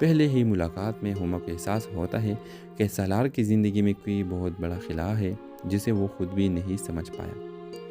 پہلے ہی ملاقات میں ہوما کو احساس ہوتا ہے کہ سالار کی زندگی میں کوئی بہت بڑا خلا ہے جسے وہ خود بھی نہیں سمجھ پایا۔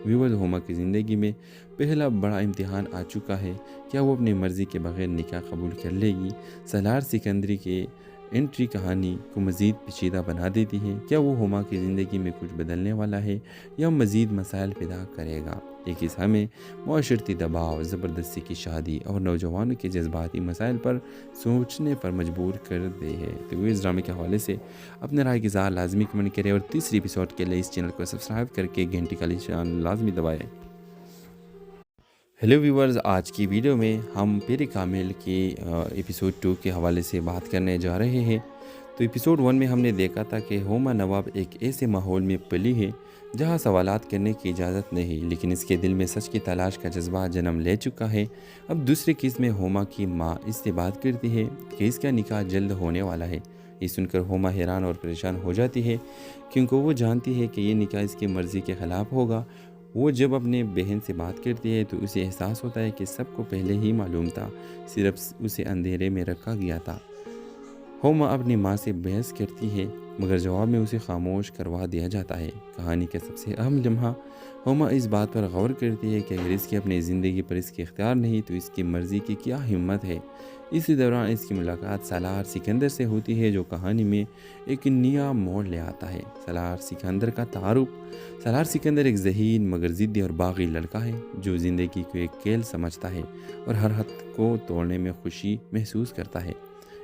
ویورز، ہوما کی زندگی میں پہلا بڑا امتحان آ چکا ہے۔ کیا وہ اپنی مرضی کے بغیر نکاح قبول کر لے گی؟ سالار سکندری کے انٹری کہانی کو مزید پیچیدہ بنا دیتی ہے۔ کیا وہ ہوما کی زندگی میں کچھ بدلنے والا ہے یا مزید مسائل پیدا کرے گا؟ ایک حصہ میں معاشرتی دباؤ، زبردستی کی شادی اور نوجوانوں کے جذباتی مسائل پر سوچنے پر مجبور کر دے ہے۔ تو اس ڈرامے کے حوالے سے اپنے رائے کی اظہار لازمی کمنٹ کریں اور تیسری ایپیسوڈ کے لیے اس چینل کو سبسکرائب کر کے گھنٹی کا نشان لازمی دبائیں۔ ہیلو ویورز، آج کی ویڈیو میں ہم پیر کامل کی ایپیسوڈ 2 کے حوالے سے بات کرنے جا رہے ہیں۔ تو ایپیسوڈ 1 میں ہم نے دیکھا تھا کہ ہوما نواب ایک ایسے ماحول میں پلی ہے جہاں سوالات کرنے کی اجازت نہیں، لیکن اس کے دل میں سچ کی تلاش کا جذبہ جنم لے چکا ہے۔ اب دوسرے کیس میں ہوما کی ماں اس سے بات کرتی ہے کہ اس کا نکاح جلد ہونے والا ہے۔ یہ سن کر ہوما حیران اور پریشان ہو جاتی ہے کیونکہ وہ جانتی ہے کہ یہ نکاح اس کی مرضی کے خلاف ہوگا۔ وہ جب اپنے بہن سے بات کرتی ہے تو اسے احساس ہوتا ہے کہ سب کو پہلے ہی معلوم تھا، صرف اسے اندھیرے میں رکھا گیا تھا۔ ہوما اپنی ماں سے بحث کرتی ہے مگر جواب میں اسے خاموش کروا دیا جاتا ہے۔ کہانی کا سب سے اہم لمحہ ہوما اس بات پر غور کرتی ہے کہ اگر اس کی اپنی زندگی پر اس کی اختیار نہیں تو اس کی مرضی کی کیا ہمت ہے۔ اسی دوران اس کی ملاقات سالار سکندر سے ہوتی ہے جو کہانی میں ایک نیا موڑ لے آتا ہے۔ سالار سکندر کا تعارف۔ سالار سکندر ایک ذہین مگر ضدی اور باغی لڑکا ہے جو زندگی کو ایک کھیل سمجھتا ہے اور ہر حد کو توڑنے میں خوشی محسوس کرتا ہے۔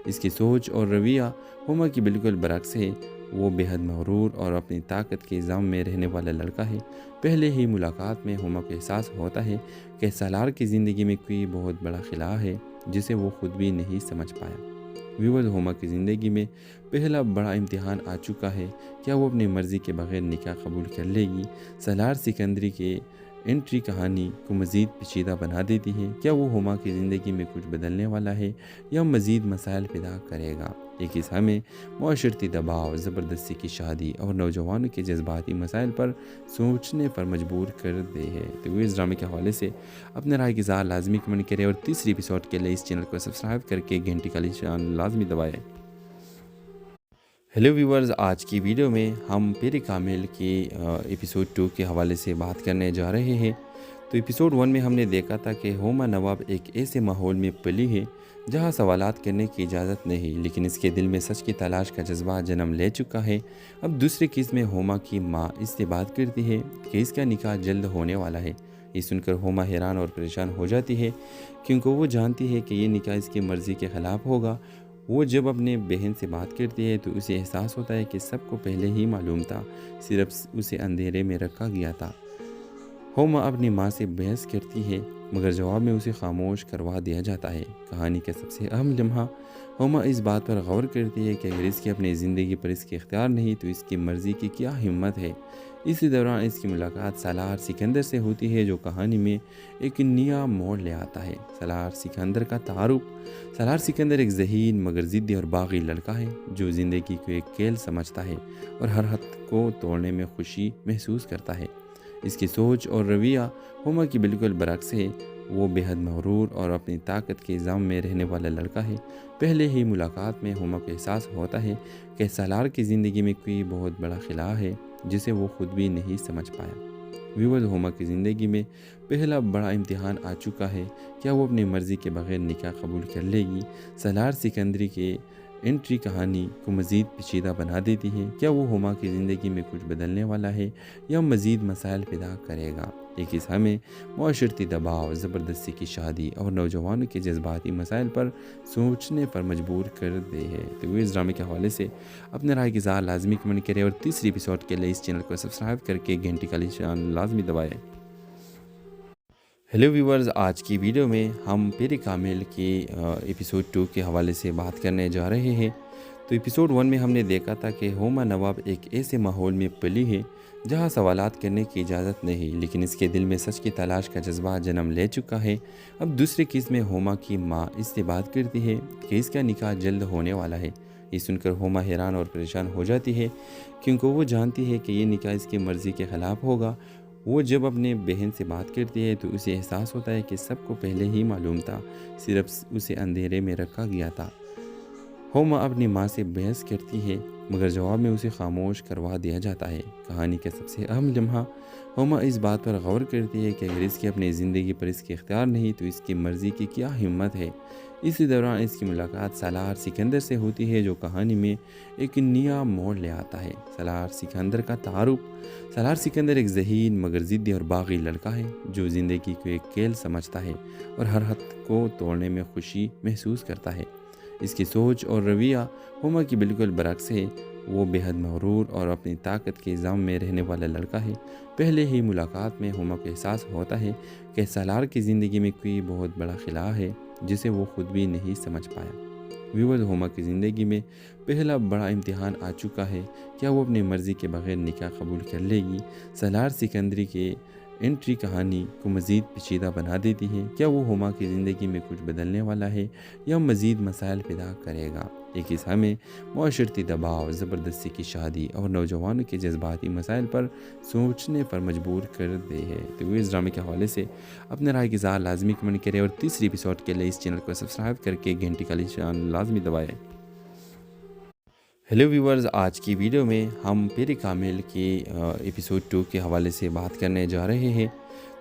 اس کی سوچ اور رویہ ہوما کی بالکل برعکس ہے۔ وہ بے حد مغرور اور اپنی طاقت کے الزام میں رہنے والا لڑکا ہے۔ پہلے ہی ملاقات میں ہوما کو احساس ہوتا ہے کہ سالار کی زندگی میں کوئی بہت بڑا خلا ہے جسے وہ خود بھی نہیں سمجھ پایا۔ ویورز، ہوما کی زندگی میں پہلا بڑا امتحان آ چکا ہے۔ کیا وہ اپنی مرضی کے بغیر نکاح قبول کر لے گی؟ سالار سکندری کے انٹری کہانی کو مزید پیچیدہ بنا دیتی ہے۔ کیا وہ ہوما کی زندگی میں کچھ بدلنے والا ہے یا مزید مسائل پیدا کرے گا؟ ایک حصہ میں معاشرتی دباؤ، زبردستی کی شادی اور نوجوانوں کے جذباتی مسائل پر سوچنے پر مجبور کر دے ہے۔ تو اس ڈرامے کے حوالے سے اپنے رائے کی اظہار لازمی کمنٹ کریں اور تیسری ایپیسوڈ کے لیے اس چینل کو سبسکرائب کر کے گھنٹی کا نشان لازمی دبائیں۔ ہیلو ویورز، آج کی ویڈیو میں ہم پیر کامل کی ایپیسوڈ 2 کے حوالے سے بات کرنے جا رہے ہیں۔ تو ایپیسوڈ 1 میں ہم نے دیکھا تھا کہ ہوما نواب ایک ایسے ماحول میں پلی ہے جہاں سوالات کرنے کی اجازت نہیں، لیکن اس کے دل میں سچ کی تلاش کا جذبہ جنم لے چکا ہے۔ اب دوسرے کیس میں ہوما کی ماں اس سے بات کرتی ہے کہ اس کا نکاح جلد ہونے والا ہے۔ یہ سن کر ہوما حیران اور پریشان ہو جاتی ہے کیونکہ وہ جانتی ہے کہ یہ نکاح اس کی مرضی کے خلاف ہوگا۔ وہ جب اپنے بہن سے بات کرتی ہے تو اسے احساس ہوتا ہے کہ سب کو پہلے ہی معلوم تھا، صرف اسے اندھیرے میں رکھا گیا تھا۔ ہوما اپنی ماں سے بحث کرتی ہے مگر جواب میں اسے خاموش کروا دیا جاتا ہے۔ کہانی کا سب سے اہم لمحہ ہوما اس بات پر غور کرتی ہے کہ اگر اس کی اپنی زندگی پر اس کی اختیار نہیں تو اس کی مرضی کی کیا ہمت ہے۔ اسی دوران اس کی ملاقات سالار سکندر سے ہوتی ہے جو کہانی میں ایک نیا موڑ لے آتا ہے۔ سالار سکندر کا تعارف۔ سالار سکندر ایک ذہین مگر ضدی اور باغی لڑکا ہے جو زندگی کو ایک کھیل سمجھتا ہے اور ہر حد کو توڑنے میں خوشی محسوس کرتا ہے۔ اس کی سوچ اور رویہ ہوما کی بالکل برعکس ہے۔ وہ بے حد مغرور اور اپنی طاقت کے الزام میں رہنے والا لڑکا ہے۔ پہلے ہی ملاقات میں ہوما کو احساس ہوتا ہے کہ سالار کی زندگی میں کوئی بہت بڑا خلا ہے جسے وہ خود بھی نہیں سمجھ پایا۔ ویورز، ہوما کی زندگی میں پہلا بڑا امتحان آ چکا ہے۔ کیا وہ اپنی مرضی کے بغیر نکاح قبول کر لے گی؟ سالار سکندری کے انٹری کہانی کو مزید پیچیدہ بنا دیتی ہے۔ کیا وہ ہوما کی زندگی میں کچھ بدلنے والا ہے یا مزید مسائل پیدا کرے گا؟ ایک حصہ میں معاشرتی دباؤ، زبردستی کی شادی اور نوجوانوں کے جذباتی مسائل پر سوچنے پر مجبور کر دے ہے۔ تو اس ڈرامے کے حوالے سے اپنے رائے کی اظہار لازمی کمنٹ کریں اور تیسری ایپیسوڈ کے لیے اس چینل کو سبسکرائب کر کے گھنٹی کا نشان لازمی دبائیں۔ ہیلو ویورز، آج کی ویڈیو میں ہم پیر کامل کی ایپیسوڈ 2 کے حوالے سے بات کرنے جا رہے ہیں۔ تو ایپیسوڈ 1 میں ہم نے دیکھا تھا کہ ہوما نواب ایک ایسے ماحول میں پلی ہے جہاں سوالات کرنے کی اجازت نہیں، لیکن اس کے دل میں سچ کی تلاش کا جذبہ جنم لے چکا ہے۔ اب دوسرے کیس میں ہوما کی ماں اس سے بات کرتی ہے کہ اس کا نکاح جلد ہونے والا ہے۔ یہ سن کر ہوما حیران اور پریشان ہو جاتی ہے کیونکہ وہ جانتی ہے کہ یہ نکاح اس کی مرضی کے خلاف ہوگا۔ وہ جب اپنے بہن سے بات کرتی ہے تو اسے احساس ہوتا ہے کہ سب کو پہلے ہی معلوم تھا، صرف اسے اندھیرے میں رکھا گیا تھا۔ ہوما اپنی ماں سے بحث کرتی ہے مگر جواب میں اسے خاموش کروا دیا جاتا ہے۔ کہانی کا سب سے اہم لمحہ ہوما اس بات پر غور کرتی ہے کہ اگر اس کی اپنی زندگی پر اس کے اختیار نہیں تو اس کی مرضی کی کیا ہمت ہے۔ اسی دوران اس کی ملاقات سالار سکندر سے ہوتی ہے جو کہانی میں ایک نیا موڑ لے آتا ہے۔ سالار سکندر کا تعارف۔ سالار سکندر ایک ذہین مگر ضدی اور باغی لڑکا ہے جو زندگی کو ایک کھیل سمجھتا ہے اور ہر حد کو توڑنے میں خوشی محسوس کرتا ہے۔ اس کی سوچ اور رویہ ہوما کی بالکل برعکس ہے۔ وہ بے حد مغرور اور اپنی طاقت کے الزام میں رہنے والا لڑکا ہے۔ پہلے ہی ملاقات میں ہوما کو احساس ہوتا ہے کہ سالار کی زندگی میں کوئی بہت بڑا خلا ہے جسے وہ خود بھی نہیں سمجھ پایا۔ ویورز، ہوما کی زندگی میں پہلا بڑا امتحان آ چکا ہے۔ کیا وہ اپنی مرضی کے بغیر نکاح قبول کر لے گی؟ سالار سکندری کے انٹری کہانی کو مزید پیچیدہ بنا دیتی ہے۔ کیا وہ ہوما کی زندگی میں کچھ بدلنے والا ہے یا مزید مسائل پیدا کرے گا؟ ایک حصہ میں معاشرتی دباؤ، زبردستی کی شادی اور نوجوانوں کے جذباتی مسائل پر سوچنے پر مجبور کر دے ہے۔ تو اس ڈرامے کے حوالے سے اپنے رائے کی اظہار لازمی کمنٹ کریں اور تیسری ایپیسوڈ کے لیے اس چینل کو سبسکرائب کر کے گھنٹی کا نشان لازمی دبائیں۔ ہیلو ویورز، آج کی ویڈیو میں ہم پیر کامل کی ایپیسوڈ 2 کے حوالے سے بات کرنے جا رہے ہیں۔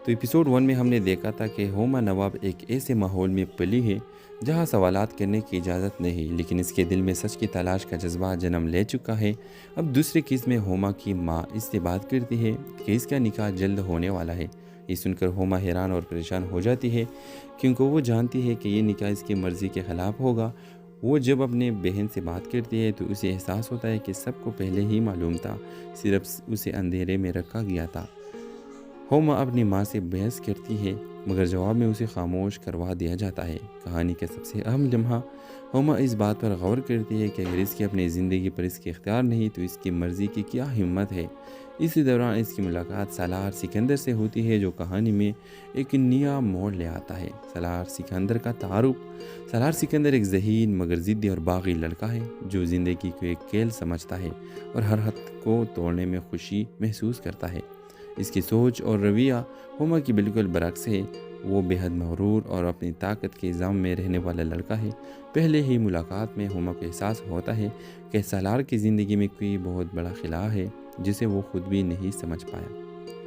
تو ایپیسوڈ 1 میں ہم نے دیکھا تھا کہ ہوما نواب ایک ایسے ماحول میں پلی ہے جہاں سوالات کرنے کی اجازت نہیں، لیکن اس کے دل میں سچ کی تلاش کا جذبہ جنم لے چکا ہے۔ اب دوسری قسط میں ہوما کی ماں اس سے بات کرتی ہے کہ اس کا نکاح جلد ہونے والا ہے۔ یہ سن کر ہوما حیران اور پریشان ہو جاتی ہے کیونکہ وہ جانتی ہے کہ یہ نکاح اس کی مرضی کے خلاف ہوگا۔ وہ جب اپنے بہن سے بات کرتی ہے تو اسے احساس ہوتا ہے کہ سب کو پہلے ہی معلوم تھا، صرف اسے اندھیرے میں رکھا گیا تھا۔ ہوما اپنی ماں سے بحث کرتی ہے مگر جواب میں اسے خاموش کروا دیا جاتا ہے۔ کہانی کا سب سے اہم لمحہ ہوما اس بات پر غور کرتی ہے کہ اگر اس کی اپنی زندگی پر اس کے اختیار نہیں تو اس کی مرضی کی کیا ہمت ہے۔ اسی دوران اس کی ملاقات سالار سکندر سے ہوتی ہے جو کہانی میں ایک نیا موڑ لے آتا ہے۔ سالار سکندر کا تعارف۔ سالار سکندر ایک ذہین مگر ضدی اور باغی لڑکا ہے جو زندگی کو ایک کھیل سمجھتا ہے اور ہر حد کو توڑنے میں خوشی محسوس کرتا ہے۔ اس کی سوچ اور رویہ ہوما کی بالکل برعکس ہے۔ وہ بے حد مغرور اور اپنی طاقت کے الزام میں رہنے والا لڑکا ہے۔ پہلے ہی ملاقات میں ہوما کو احساس ہوتا ہے کہ سالار کی زندگی میں کوئی بہت بڑا خلا ہے جسے وہ خود بھی نہیں سمجھ پایا۔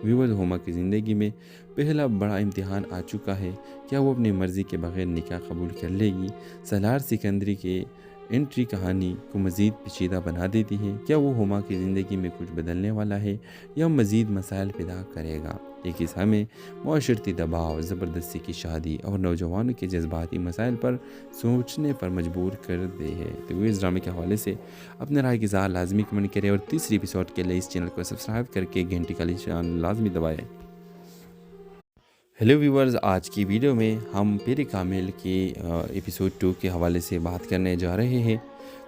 ویورز، ہوما کی زندگی میں پہلا بڑا امتحان آ چکا ہے۔ کیا وہ اپنی مرضی کے بغیر نکاح قبول کر لے گی؟ سالار سکندری کے انٹری کہانی کو مزید پیچیدہ بنا دیتی ہے۔ کیا وہ ہوما کی زندگی میں کچھ بدلنے والا ہے یا مزید مسائل پیدا کرے گا؟ ایک حصہ میں معاشرتی دباؤ، زبردستی کی شادی اور نوجوانوں کے جذباتی مسائل پر سوچنے پر مجبور کر دے ہے۔ تو اس ڈرامے کے حوالے سے اپنے رائے کی اظہار لازمی کمنٹ کریں اور تیسری ایپیسوڈ کے لیے اس چینل کو سبسکرائب کر کے گھنٹی کا نشان لازمی دبائیں۔ ہیلو ویورز، آج کی ویڈیو میں ہم پیر کامل کی ایپیسوڈ 2 کے حوالے سے بات کرنے جا رہے ہیں۔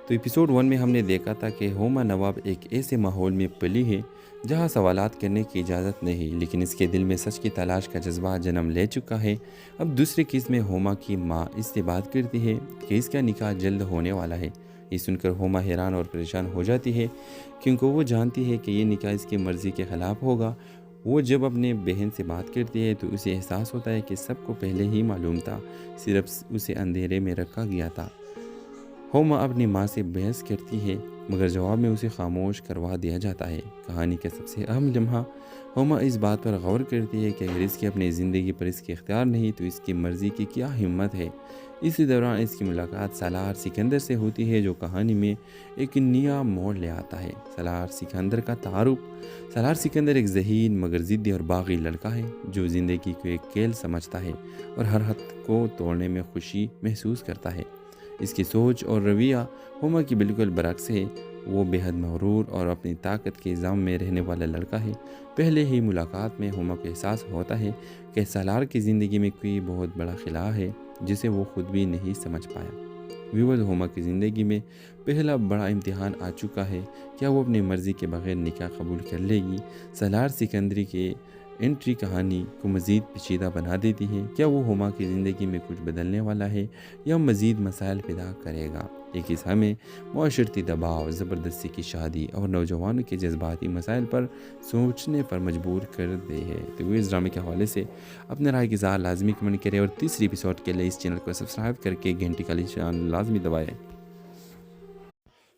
تو ایپیسوڈ 1 میں ہم نے دیکھا تھا کہ ہوما نواب ایک ایسے ماحول میں پلی ہے جہاں سوالات کرنے کی اجازت نہیں، لیکن اس کے دل میں سچ کی تلاش کا جذبہ جنم لے چکا ہے۔ اب دوسری قسط میں ہوما کی ماں اس سے بات کرتی ہے کہ اس کا نکاح جلد ہونے والا ہے۔ یہ سن کر ہوما حیران اور پریشان ہو جاتی ہے کیونکہ وہ جانتی ہے کہ یہ نکاح اس کی مرضی کے خلاف ہوگا۔ وہ جب اپنے بہن سے بات کرتی ہے تو اسے احساس ہوتا ہے کہ سب کو پہلے ہی معلوم تھا، صرف اسے اندھیرے میں رکھا گیا تھا۔ ہوما اپنی ماں سے بحث کرتی ہے مگر جواب میں اسے خاموش کروا دیا جاتا ہے۔ کہانی کا سب سے اہم لمحہ ہوما اس بات پر غور کرتی ہے کہ اگر اس کی اپنی زندگی پر اس کے اختیار نہیں تو اس کی مرضی کی کیا ہمت ہے۔ اسی دوران اس کی ملاقات سالار سکندر سے ہوتی ہے جو کہانی میں ایک نیا موڑ لے آتا ہے۔ سالار سکندر کا تعارف۔ سالار سکندر ایک ذہین مگر ضدی اور باغی لڑکا ہے جو زندگی کو ایک کھیل سمجھتا ہے اور ہر حد کو توڑنے میں خوشی محسوس کرتا ہے۔ اس کی سوچ اور رویہ ہوما کی بالکل برعکس ہے۔ وہ بے حد مغرور اور اپنی طاقت کے الزام میں رہنے والا لڑکا ہے۔ پہلے ہی ملاقات میں ہوما کو احساس ہوتا ہے کہ سالار کی زندگی میں کوئی بہت بڑا خلا ہے جسے وہ خود بھی نہیں سمجھ پایا۔ ویورز، ہوما کی زندگی میں پہلا بڑا امتحان آ چکا ہے۔ کیا وہ اپنی مرضی کے بغیر نکاح قبول کر لے گی؟ سالار سکندری کے انٹری کہانی کو مزید پیچیدہ بنا دیتی ہے۔ کیا وہ ہوما کی زندگی میں کچھ بدلنے والا ہے یا مزید مسائل پیدا کرے گا؟ ایک حصہ میں معاشرتی دباؤ، زبردستی کی شادی اور نوجوانوں کے جذباتی مسائل پر سوچنے پر مجبور کر دے ہے۔ تو اس ڈرامے کے حوالے سے اپنے رائے کی اظہار لازمی کمنٹ کریں اور تیسری ایپیسوڈ کے لیے اس چینل کو سبسکرائب کر کے گھنٹی کا نشان لازمی دبائیں۔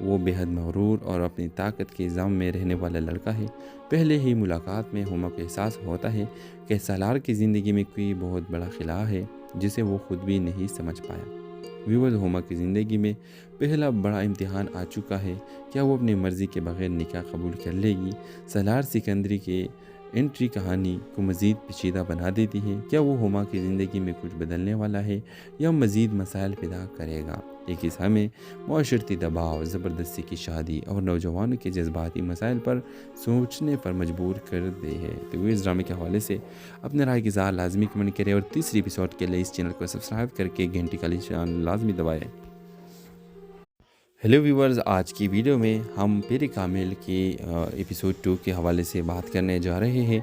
وہ بےحد مغرور اور اپنی طاقت کے ضم میں رہنے والا لڑکا ہے۔ پہلے ہی ملاقات میں ہوما کو احساس ہوتا ہے کہ سالار کی زندگی میں کوئی بہت بڑا خلا ہے جسے وہ خود بھی نہیں سمجھ پایا۔ ویورز، ہوما کی زندگی میں پہلا بڑا امتحان آ چکا ہے۔ کیا وہ اپنی مرضی کے بغیر نکاح قبول کر لے گی؟ سالار سکندری کے انٹری کہانی کو مزید پیچیدہ بنا دیتی ہے۔ کیا وہ ہوما کی زندگی میں کچھ بدلنے والا ہے یا مزید مسائل پیدا کرے گا؟ ایک حصہ میں معاشرتی دباؤ، زبردستی کی شادی اور نوجوانوں کے جذباتی مسائل پر سوچنے پر مجبور کر دے ہے۔ تو اس ڈرامے کے حوالے سے اپنے رائے کی اظہار لازمی کمنٹ کریں اور تیسری ایپیسوڈ کے لیے اس چینل کو سبسکرائب کر کے گھنٹی کا نشان لازمی دبائیں۔ ہیلو ویورز، آج کی ویڈیو میں ہم پیر کامل کی ایپیسوڈ 2 کے حوالے سے بات کرنے جا رہے ہیں۔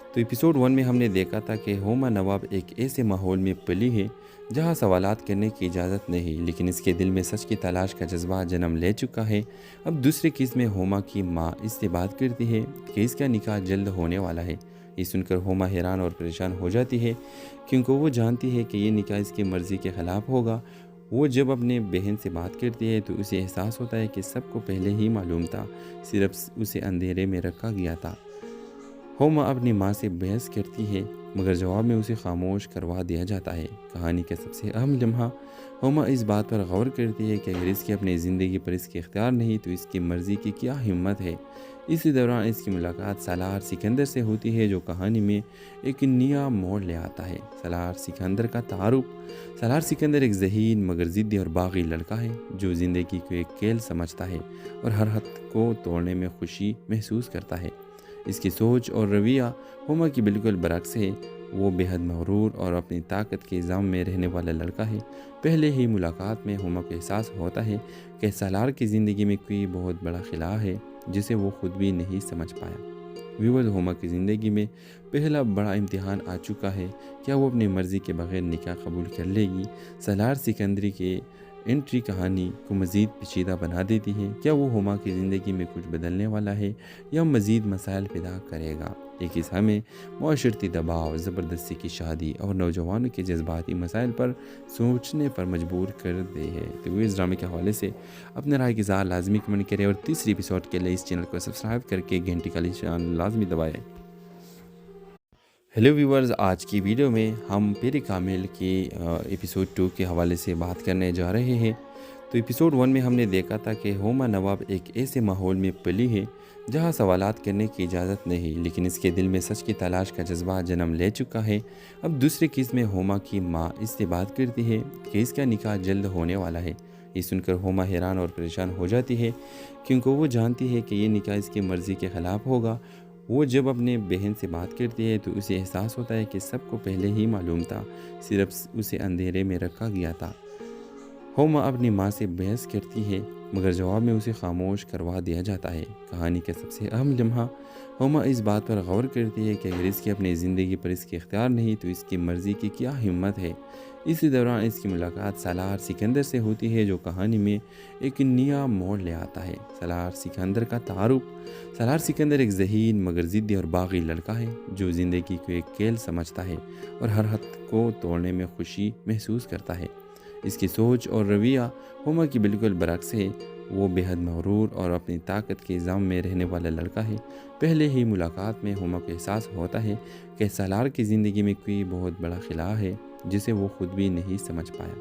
تو ایپیسوڈ 1 میں ہم نے دیکھا تھا کہ ہوما نواب ایک ایسے ماحول میں پلی ہے جہاں سوالات کرنے کی اجازت نہیں، لیکن اس کے دل میں سچ کی تلاش کا جذبہ جنم لے چکا ہے۔ اب دوسرے قسط میں ہوما کی ماں اس سے بات کرتی ہے کہ اس کا نکاح جلد ہونے والا ہے۔ یہ سن کر ہوما حیران اور پریشان ہو جاتی ہے کیونکہ وہ جانتی ہے کہ یہ نکاح اس کی مرضی کے خلاف ہوگا۔ وہ جب اپنے بہن سے بات کرتی ہے تو اسے احساس ہوتا ہے کہ سب کو پہلے ہی معلوم تھا، صرف اسے اندھیرے میں رکھا گیا تھا۔ ہوما اپنی ماں سے بحث کرتی ہے مگر جواب میں اسے خاموش کروا دیا جاتا ہے۔ کہانی کا سب سے اہم لمحہ ہوما اس بات پر غور کرتی ہے کہ اگر اس کی اپنی زندگی پر اس کے اختیار نہیں تو اس کی مرضی کی کیا ہمت ہے۔ اسی دوران اس کی ملاقات سالار سکندر سے ہوتی ہے جو کہانی میں ایک نیا موڑ لے آتا ہے۔ سالار سکندر کا تعارف۔ سالار سکندر ایک ذہین مگر ضدی اور باغی لڑکا ہے جو زندگی کو ایک کھیل سمجھتا ہے اور ہر حد کو توڑنے میں خوشی محسوس کرتا ہے۔ اس کی سوچ اور رویہ ہوما کی بالکل برعکس ہے۔ وہ بےحد مغرور اور اپنی طاقت کے ضم میں رہنے والا لڑکا ہے۔ پہلے ہی ملاقات میں ہوما کو احساس ہوتا ہے کہ سالار کی زندگی میں کوئی بہت بڑا خلا ہے جسے وہ خود بھی نہیں سمجھ پایا۔ ویورز، ہوما کی زندگی میں پہلا بڑا امتحان آ چکا ہے۔ کیا وہ اپنی مرضی کے بغیر نکاح قبول کر لے گی؟ سالار سکندری کے انٹری کہانی کو مزید پیچیدہ بنا دیتی ہے۔ کیا وہ ہوما کی زندگی میں کچھ بدلنے والا ہے یا مزید مسائل پیدا کرے گا؟ ایک حصہ میں معاشرتی دباؤ، زبردستی کی شادی اور نوجوانوں کے جذباتی مسائل پر سوچنے پر مجبور کر دے ہے۔ تو اس ڈرامے کے حوالے سے اپنے رائے کی اظہار لازمی کمنٹ کریں اور تیسری ایپیسوڈ کے لیے اس چینل کو سبسکرائب کر کے گھنٹی کا نشان لازمی دبائیں۔ ہیلو ویورز، آج کی ویڈیو میں ہم پیر کامل کی ایپیسوڈ 2 کے حوالے سے بات کرنے جا رہے ہیں۔ تو ایپیسوڈ 1 میں ہم نے دیکھا تھا کہ ہوما نواب ایک ایسے ماحول میں پلی ہے جہاں سوالات کرنے کی اجازت نہیں، لیکن اس کے دل میں سچ کی تلاش کا جذبہ جنم لے چکا ہے۔ اب دوسرے قسط میں ہوما کی ماں اس سے بات کرتی ہے کہ اس کا نکاح جلد ہونے والا ہے۔ یہ سن کر ہوما حیران اور پریشان ہو جاتی ہے کیونکہ وہ جانتی ہے کہ یہ نکاح اس کی مرضی کے خلاف ہوگا۔ وہ جب اپنے بہن سے بات کرتی ہے تو اسے احساس ہوتا ہے کہ سب کو پہلے ہی معلوم تھا، صرف اسے اندھیرے میں رکھا گیا تھا۔ ہوما اپنی ماں سے بحث کرتی ہے مگر جواب میں اسے خاموش کروا دیا جاتا ہے۔ کہانی کا سب سے اہم لمحہ ہوما اس بات پر غور کرتی ہے کہ اگر اس کی اپنی زندگی پر اس کے اختیار نہیں تو اس کی مرضی کی کیا ہمت ہے۔ اسی دوران اس کی ملاقات سالار سکندر سے ہوتی ہے جو کہانی میں ایک نیا موڑ لے آتا ہے۔ سالار سکندر کا تعارف۔ سالار سکندر ایک ذہین مگر ضدی اور باغی لڑکا ہے جو زندگی کو ایک کھیل سمجھتا ہے اور ہر حد کو توڑنے میں خوشی محسوس کرتا ہے۔ اس کی سوچ اور رویہ ہوما کی بالکل برعکس ہے۔ وہ بےحد مغرور اور اپنی طاقت کے ضم میں رہنے والا لڑکا ہے۔ پہلے ہی ملاقات میں ہوما کو احساس ہوتا ہے کہ سالار کی زندگی میں کوئی بہت بڑا خلا ہے جسے وہ خود بھی نہیں سمجھ پایا۔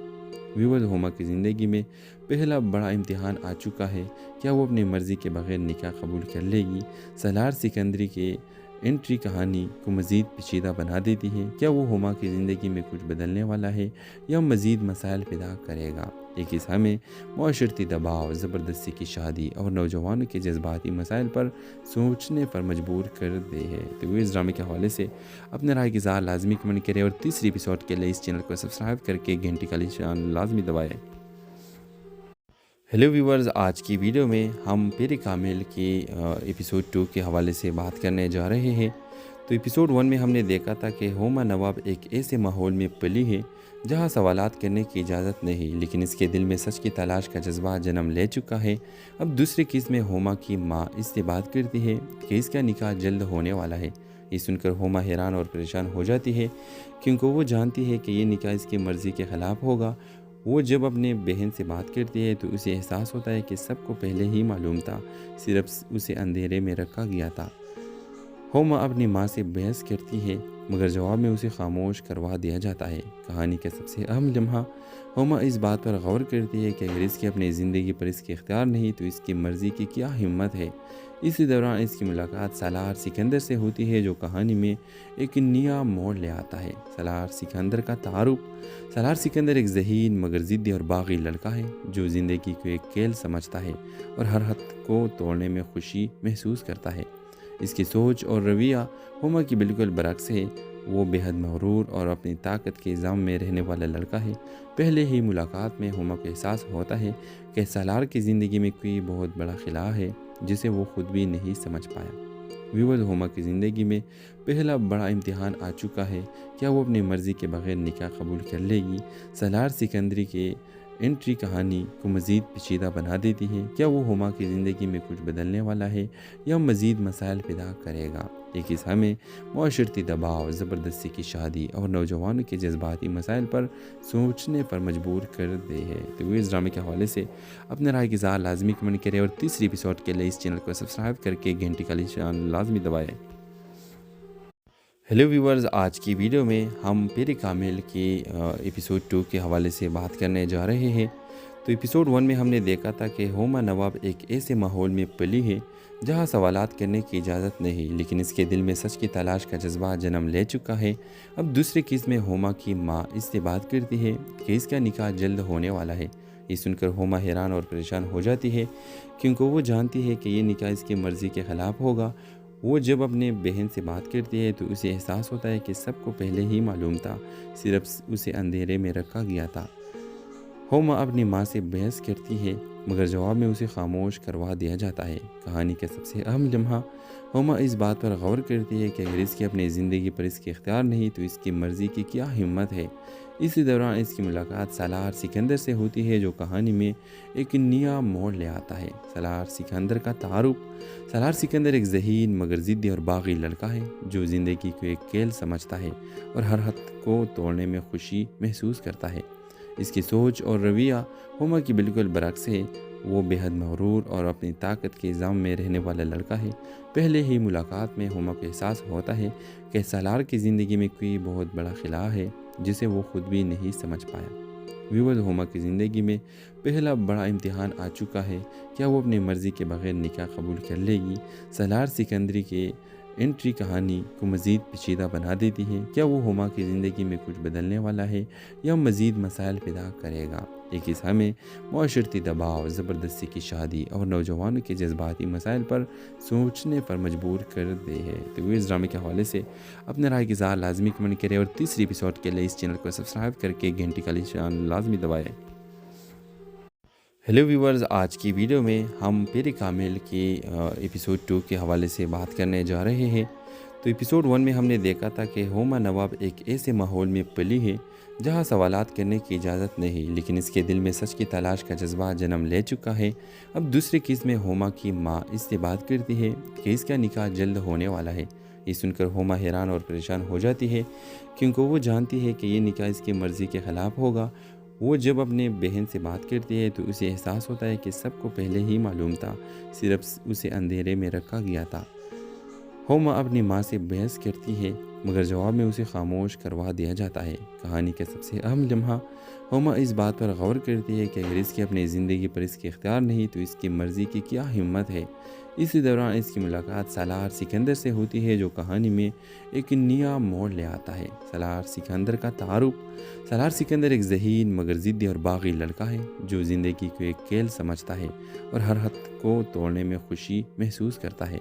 ویورز، ہوما کی زندگی میں پہلا بڑا امتحان آ چکا ہے۔ کیا وہ اپنی مرضی کے بغیر نکاح قبول کر لے گی؟ سالار سکندری کے انٹری کہانی کو مزید پیچیدہ بنا دیتی ہے۔ کیا وہ ہوما کی زندگی میں کچھ بدلنے والا ہے یا مزید مسائل پیدا کرے گا؟ ایک حصہ میں معاشرتی دباؤ، زبردستی کی شادی اور نوجوانوں کے جذباتی مسائل پر سوچنے پر مجبور کر دے ہے۔ تو اس ڈرامے کے حوالے سے اپنے رائے کی اظہار لازمی کمنٹ کریں اور تیسری ایپیسوڈ کے لیے اس چینل کو سبسکرائب کر کے گھنٹی کا نشان لازمی دبائیں۔ ہیلو ویورز، آج کی ویڈیو میں ہم پیر کامل کی ایپیسوڈ 2 کے حوالے سے بات کرنے جا رہے ہیں۔ تو ایپیسوڈ 1 میں ہم نے دیکھا تھا کہ ہوما نواب ایک ایسے ماحول میں پلی ہے جہاں سوالات کرنے کی اجازت نہیں، لیکن اس کے دل میں سچ کی تلاش کا جذبہ جنم لے چکا ہے۔ اب دوسرے قسط میں ہوما کی ماں اس سے بات کرتی ہے کہ اس کا نکاح جلد ہونے والا ہے۔ یہ سن کر ہوما حیران اور پریشان ہو جاتی ہے کیونکہ وہ جانتی ہے کہ یہ نکاح اس کی مرضی کے خلاف ہوگا۔ وہ جب اپنے بہن سے بات کرتی ہے تو اسے احساس ہوتا ہے کہ سب کو پہلے ہی معلوم تھا، صرف اسے اندھیرے میں رکھا گیا تھا۔ ہوما اپنی ماں سے بحث کرتی ہے مگر جواب میں اسے خاموش کروا دیا جاتا ہے۔ کہانی کا سب سے اہم لمحہ، ہوما اس بات پر غور کرتی ہے کہ اگر اس کی اپنی زندگی پر اس کے اختیار نہیں تو اس کی مرضی کی کیا ہمت ہے۔ اسی دوران اس کی ملاقات سالار سکندر سے ہوتی ہے جو کہانی میں ایک نیا موڑ لے آتا ہے۔ سالار سکندر کا تعارف۔ سالار سکندر ایک ذہین مگر ضدی اور باغی لڑکا ہے جو زندگی کو ایک کھیل سمجھتا ہے اور ہر حد کو توڑنے میں خوشی محسوس کرتا ہے۔ اس کی سوچ اور رویہ ہوما کی بالکل برعکس ہے۔ وہ بے حد مغرور اور اپنی طاقت کے الزام میں رہنے والا لڑکا ہے۔ پہلے ہی ملاقات میں ہوما کو احساس ہوتا ہے کہ سالار کی زندگی میں کوئی بہت بڑا خلا ہے جسے وہ خود بھی نہیں سمجھ پایا۔ ویورز، ہوما کی زندگی میں پہلا بڑا امتحان آ چکا ہے۔ کیا وہ اپنی مرضی کے بغیر نکاح قبول کر لے گی؟ سالار سکندری کے انٹری کہانی کو مزید پیچیدہ بنا دیتی ہے۔ کیا وہ ہوما کی زندگی میں کچھ بدلنے والا ہے یا مزید مسائل پیدا کرے گا؟ ایک حصہ میں معاشرتی دباؤ، زبردستی کی شادی اور نوجوانوں کے جذباتی مسائل پر سوچنے پر مجبور کر دے ہے۔ تو وہ اس ڈرامے کے حوالے سے اپنے رائے کی اظہار لازمی کمنٹ کریں اور تیسری ایپیسوڈ کے لیے اس چینل کو سبسکرائب کر کے گھنٹی کا نشان لازمی دبائیں۔ ہیلو ویورز، آج کی ویڈیو میں ہم پیر کامل کی ایپیسوڈ 2 کے حوالے سے بات کرنے جا رہے ہیں۔ تو ایپیسوڈ 1 میں ہم نے دیکھا تھا کہ ہوما نواب ایک ایسے ماحول میں پلی ہے جہاں سوالات کرنے کی اجازت نہیں، لیکن اس کے دل میں سچ کی تلاش کا جذبہ جنم لے چکا ہے۔ اب دوسری قسط میں ہوما کی ماں اس سے بات کرتی ہے کہ اس کا نکاح جلد ہونے والا ہے۔ یہ سن کر ہوما حیران اور پریشان ہو جاتی ہے کیونکہ وہ جانتی ہے کہ یہ نکاح اس کی مرضی کے خلاف ہوگا۔ وہ جب اپنے بہن سے بات کرتی ہے تو اسے احساس ہوتا ہے کہ سب کو پہلے ہی معلوم تھا، صرف اسے اندھیرے میں رکھا گیا تھا۔ ہوما اپنی ماں سے بحث کرتی ہے مگر جواب میں اسے خاموش کروا دیا جاتا ہے۔ کہانی کا سب سے اہم لمحہ، ہوما اس بات پر غور کرتی ہے کہ اگر اس کی اپنی زندگی پر اس کے اختیار نہیں تو اس کی مرضی کی کیا ہمت ہے۔ اسی دوران اس کی ملاقات سالار سکندر سے ہوتی ہے جو کہانی میں ایک نیا موڑ لے آتا ہے۔ سالار سکندر کا تعارف۔ سالار سکندر ایک ذہین مگر ضدی اور باغی لڑکا ہے جو زندگی کو ایک کھیل سمجھتا ہے اور ہر حد کو توڑنے میں خوشی محسوس کرتا ہے۔ اس کی سوچ اور رویہ ہوما کی بالکل برعکس ہے۔ وہ بے حد مغرور اور اپنی طاقت کے الزام میں رہنے والا لڑکا ہے۔ پہلے ہی ملاقات میں ہوما کو احساس ہوتا ہے کہ سالار کی زندگی میں کوئی بہت بڑا خلا ہے جسے وہ خود بھی نہیں سمجھ پایا۔ ویورز، ہوما کی زندگی میں پہلا بڑا امتحان آ چکا ہے۔ کیا وہ اپنی مرضی کے بغیر نکاح قبول کر لے گی؟ سالار سکندری کے انٹری کہانی کو مزید پیچیدہ بنا دیتی ہے۔ کیا وہ ہوما کی زندگی میں کچھ بدلنے والا ہے یا مزید مسائل پیدا کرے گا؟ ایک حصہ میں معاشرتی دباؤ، زبردستی کی شادی اور نوجوانوں کے جذباتی مسائل پر سوچنے پر مجبور کر دے ہے۔ تو وہ اس ڈرامے کے حوالے سے اپنے رائے کی اظہار لازمی کمنٹ کریں اور تیسری ایپیسوڈ کے لیے اس چینل کو سبسکرائب کر کے گھنٹی کا نشان لازمی دبائیں۔ ہیلو ویورز، آج کی ویڈیو میں ہم پیر کامل کی ایپیسوڈ 2 کے حوالے سے بات کرنے جا رہے ہیں۔ تو ایپیسوڈ 1 میں ہم نے دیکھا تھا کہ ہوما نواب ایک ایسے ماحول میں پلی ہے جہاں سوالات کرنے کی اجازت نہیں، لیکن اس کے دل میں سچ کی تلاش کا جذبہ جنم لے چکا ہے۔ اب دوسری قسط میں ہوما کی ماں اس سے بات کرتی ہے کہ اس کا نکاح جلد ہونے والا ہے۔ یہ سن کر ہوما حیران اور پریشان ہو جاتی ہے کیونکہ وہ جانتی ہے کہ یہ نکاح اس کی مرضی کے خلاف ہوگا۔ وہ جب اپنے بہن سے بات کرتی ہے تو اسے احساس ہوتا ہے کہ سب کو پہلے ہی معلوم تھا، صرف اسے اندھیرے میں رکھا گیا تھا۔ ہوما اپنی ماں سے بحث کرتی ہے مگر جواب میں اسے خاموش کروا دیا جاتا ہے۔ کہانی کا سب سے اہم لمحہ، ہوما اس بات پر غور کرتی ہے کہ اگر اس کی اپنی زندگی پر اس کے اختیار نہیں تو اس کی مرضی کی کیا ہمت ہے۔ اسی دوران اس کی ملاقات سالار سکندر سے ہوتی ہے جو کہانی میں ایک نیا موڑ لے آتا ہے۔ سالار سکندر کا تعارف۔ سالار سکندر ایک ذہین مگر ضدی اور باغی لڑکا ہے جو زندگی کو ایک کھیل سمجھتا ہے اور ہر حد کو توڑنے میں خوشی محسوس کرتا ہے۔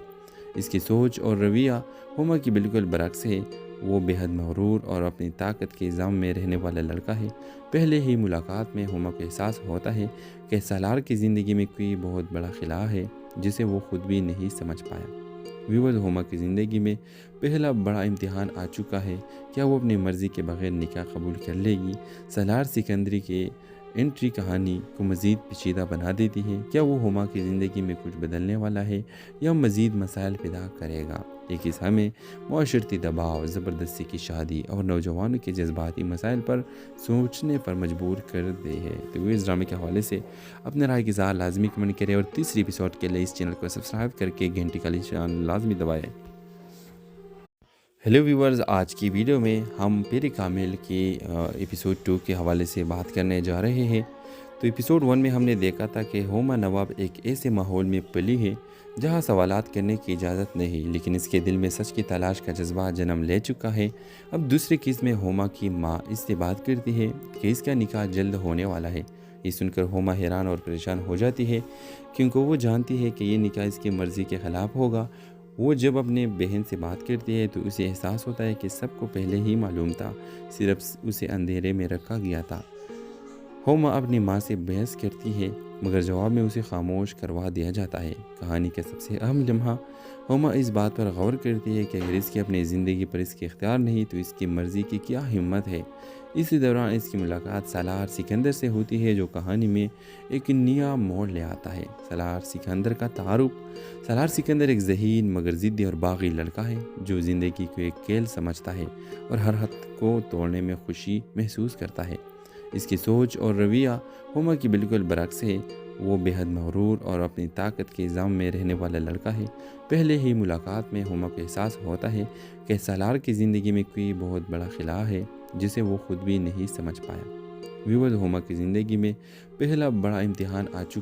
اس کی سوچ اور رویہ ہوما کی بالکل برعکس ہے۔ وہ بے حد مغرور اور اپنی طاقت کے الزام میں رہنے والا لڑکا ہے۔ پہلے ہی ملاقات میں ہوما کو احساس ہوتا ہے کہ سالار کی زندگی میں کوئی بہت بڑا خلا ہے جسے وہ خود بھی نہیں سمجھ پایا۔ ویورز، ہوما کی زندگی میں پہلا بڑا امتحان آ چکا ہے۔ کیا وہ اپنی مرضی کے بغیر نکاح قبول کر لے گی؟ سالار سکندری کے انٹری کہانی کو مزید پیچیدہ بنا دیتی ہے۔ کیا وہ ہوما کی زندگی میں کچھ بدلنے والا ہے یا مزید مسائل پیدا کرے گا؟ یہ قصہ ہمیں معاشرتی دباؤ، زبردستی کی شادی اور نوجوانوں کے جذباتی مسائل پر سوچنے پر مجبور کر دے ہے۔ تو اس ڈرامے کے حوالے سے اپنے رائے کی اظہار لازمی کمنٹ کریں اور تیسری ایپیسوڈ کے لیے اس چینل کو سبسکرائب کر کے گھنٹی کا نشان لازمی دبائیں۔ ہیلو ویورز، آج کی ویڈیو میں ہم پیر کامل کی ایپیسوڈ 2 کے حوالے سے بات کرنے جا رہے ہیں۔ تو ایپیسوڈ 1 میں ہم نے دیکھا تھا کہ ہوما نواب ایک ایسے ماحول میں پلی ہے جہاں سوالات کرنے کی اجازت نہیں، لیکن اس کے دل میں سچ کی تلاش کا جذبہ جنم لے چکا ہے۔ اب دوسری قسط میں ہوما کی ماں اس سے بات کرتی ہے کہ اس کا نکاح جلد ہونے والا ہے۔ یہ سن کر ہوما حیران اور پریشان ہو جاتی ہے کیونکہ وہ جانتی ہے کہ یہ نکاح اس کی مرضی کے خلاف ہوگا۔ وہ جب اپنے بہن سے بات کرتی ہے تو اسے احساس ہوتا ہے کہ سب کو پہلے ہی معلوم تھا، صرف اسے اندھیرے میں رکھا گیا تھا۔ ہوما اپنی ماں سے بحث کرتی ہے مگر جواب میں اسے خاموش کروا دیا جاتا ہے۔ کہانی کا سب سے اہم لمحہ ہوما اس بات پر غور کرتی ہے کہ اگر اس کی اپنی زندگی پر اس کے اختیار نہیں تو اس کی مرضی کی کیا ہمت ہے۔ اسی دوران اس کی ملاقات سالار سکندر سے ہوتی ہے جو کہانی میں ایک نیا موڑ لے آتا ہے۔ سالار سکندر کا تعارف۔ سالار سکندر ایک ذہین مگر ضدی اور باغی لڑکا ہے جو زندگی کو ایک کھیل سمجھتا ہے اور ہر حد کو توڑنے میں خوشی محسوس کرتا ہے۔ اس کی سوچ اور رویہ ہوما کی بالکل برعکس ہے۔ وہ بے حد مغرور اور اپنی طاقت کے الزام میں رہنے والا لڑکا ہے۔ پہلے ہی ملاقات میں ہوما کو احساس ہوتا ہے کہ سالار کی زندگی میں کوئی بہت بڑا خلا ہے جسے وہ خود بھی نہیں سمجھ پایا۔ ویور، ہوما کی زندگی میں پہلا بڑا امتحان آ چکا